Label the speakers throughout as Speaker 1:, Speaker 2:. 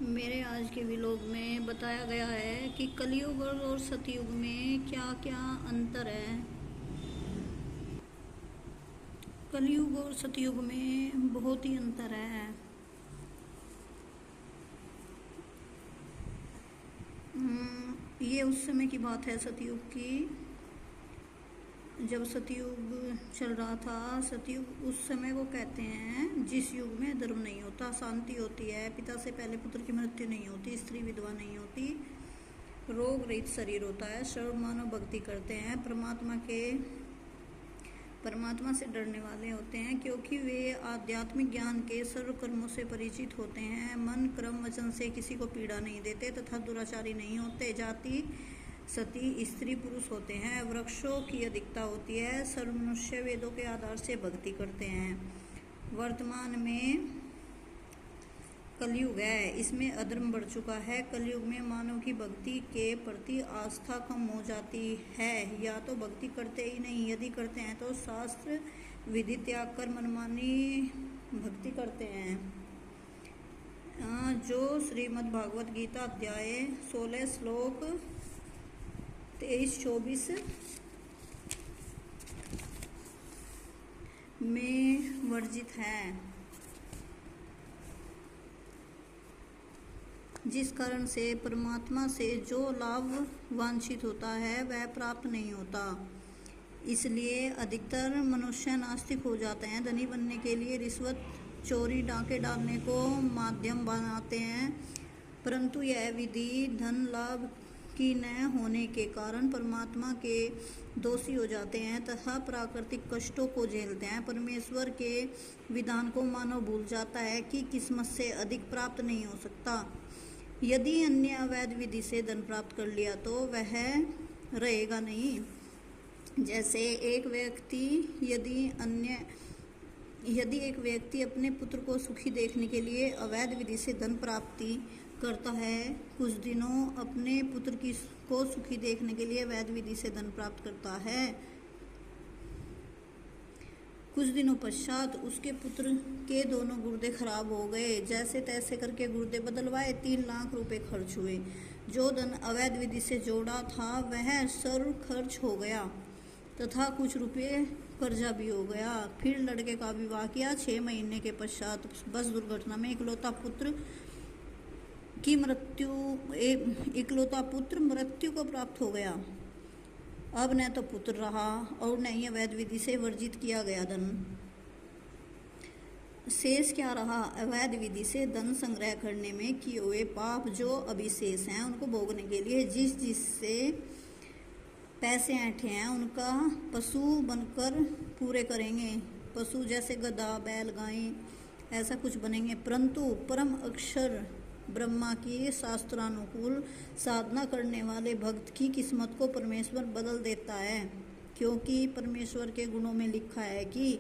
Speaker 1: मेरे आज के व्लॉग में बताया गया है कि कलयुग और सतयुग में क्या क्या अंतर है। कलयुग और सतयुग में बहुत ही अंतर है। ये उस समय की बात है सतयुग की, जब सतयुग चल रहा था। सतयुग उस समय को कहते हैं जिस युग में धर्म नहीं होता, शांति होती है, पिता से पहले पुत्र की मृत्यु नहीं होती, स्त्री विधवा नहीं होती, रोग रहित शरीर होता है, सर्व मानव भक्ति करते हैं, परमात्मा से डरने वाले होते हैं क्योंकि वे आध्यात्मिक ज्ञान के सर्व कर्मों से परिचित होते हैं, मन क्रम वचन से किसी को पीड़ा नहीं देते तथा दुराचारी नहीं होते, जाति सती स्त्री पुरुष होते हैं, वृक्षों की अधिकता होती है, सर्व मनुष्य वेदों के आधार से भक्ति करते हैं। वर्तमान में कलयुग है, इसमें अधर्म बढ़ चुका है। कलयुग में मानव की भक्ति के प्रति आस्था कम हो जाती है, या तो भक्ति करते ही नहीं, यदि करते हैं तो शास्त्र विधि त्याग कर मनमानी भक्ति करते हैं। जो श्रीमद् भागवत गीता अध्याय 16 श्लोक 23-24 में वर्जित है, जिस कारण से परमात्मा से जो लाभ वांछित होता है वह प्राप्त नहीं होता। इसलिए अधिकतर मनुष्य नास्तिक हो जाते हैं, धनी बनने के लिए रिश्वत चोरी डाके डालने को माध्यम बनाते हैं, परंतु यह विधि धन लाभ की न होने के कारण परमात्मा के दोषी हो जाते हैं तथा प्राकृतिक कष्टों को झेलते हैं। परमेश्वर के विधान को मानव भूल जाता है कि किस्मत से अधिक प्राप्त नहीं हो सकता। यदि अन्य अवैध विधि से धन प्राप्त कर लिया तो वह रहेगा नहीं। जैसे एक व्यक्ति अपने पुत्र को सुखी देखने के लिए अवैध विधि से धन प्राप्ति करता है, कुछ दिनों अपने पुत्र को सुखी देखने के लिए अवैध विधि से धन प्राप्त करता है, कुछ दिनों पश्चात उसके पुत्र के दोनों गुर्दे खराब हो गए। जैसे तैसे करके गुर्दे बदलवाए, 3 लाख रुपए खर्च हुए। जो धन अवैध विधि से जोड़ा था वह सर्व खर्च हो गया तथा कुछ रुपये कर्जा भी हो गया। फिर लड़के का विवाह किया। 6 महीने के पश्चात बस दुर्घटना में इकलौता पुत्र मृत्यु को प्राप्त हो गया। अब न तो पुत्र रहा और न ही अवैध विधि से वर्जित किया गया धन। शेष क्या रहा? अवैध विधि से धन संग्रह करने में किए हुए पाप जो अभिशेष हैं उनको भोगने के लिए जिससे पैसे ऐंठे हैं उनका पशु बनकर पूरे करेंगे। पशु जैसे गधा, बैल, गाय ऐसा कुछ बनेंगे, परंतु परम अक्षर ब्रह्मा की शास्त्रानुकूल साधना करने वाले भक्त की किस्मत को परमेश्वर बदल देता है, क्योंकि परमेश्वर के गुणों में लिखा है कि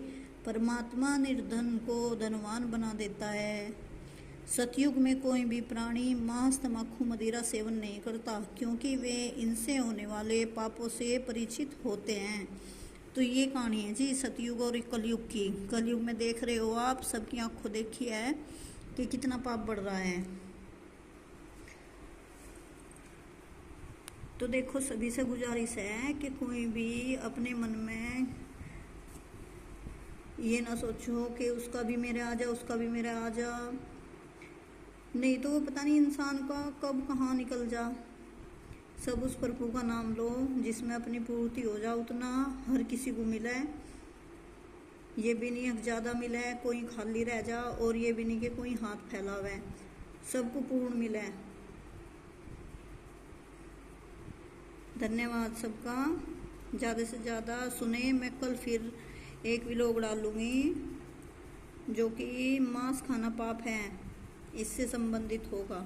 Speaker 1: परमात्मा निर्धन को धनवान बना देता है। सतयुग में कोई भी प्राणी मांस, तंबाकू, मदिरा सेवन नहीं करता, क्योंकि वे इनसे होने वाले पापों से परिचित होते हैं। तो ये कहानी है जी सतयुग और कलयुग की। कलयुग में देख रहे हो आप, सबकी आंखों देखी है कि कितना पाप बढ़ रहा है। तो देखो, सभी से गुजारिश है कि कोई भी अपने मन में ये ना सोचो कि उसका भी मेरे आ जा, उसका भी मेरे आ जा, नहीं तो वो पता नहीं इंसान का कब कहाँ निकल जा। सब उस प्रभु का नाम लो जिसमें अपनी पूर्ति हो जा, उतना हर किसी को मिले। ये भी नहीं ज़्यादा मिले कोई खाली रह जा, और ये भी नहीं कि कोई हाथ फैलावे, सबको पूर्ण मिले। धन्यवाद सबका, ज़्यादा से ज़्यादा सुने। मैं कल फिर एक व्लॉग डालूँगी जो कि मांस खाना पाप है, इससे संबंधित होगा।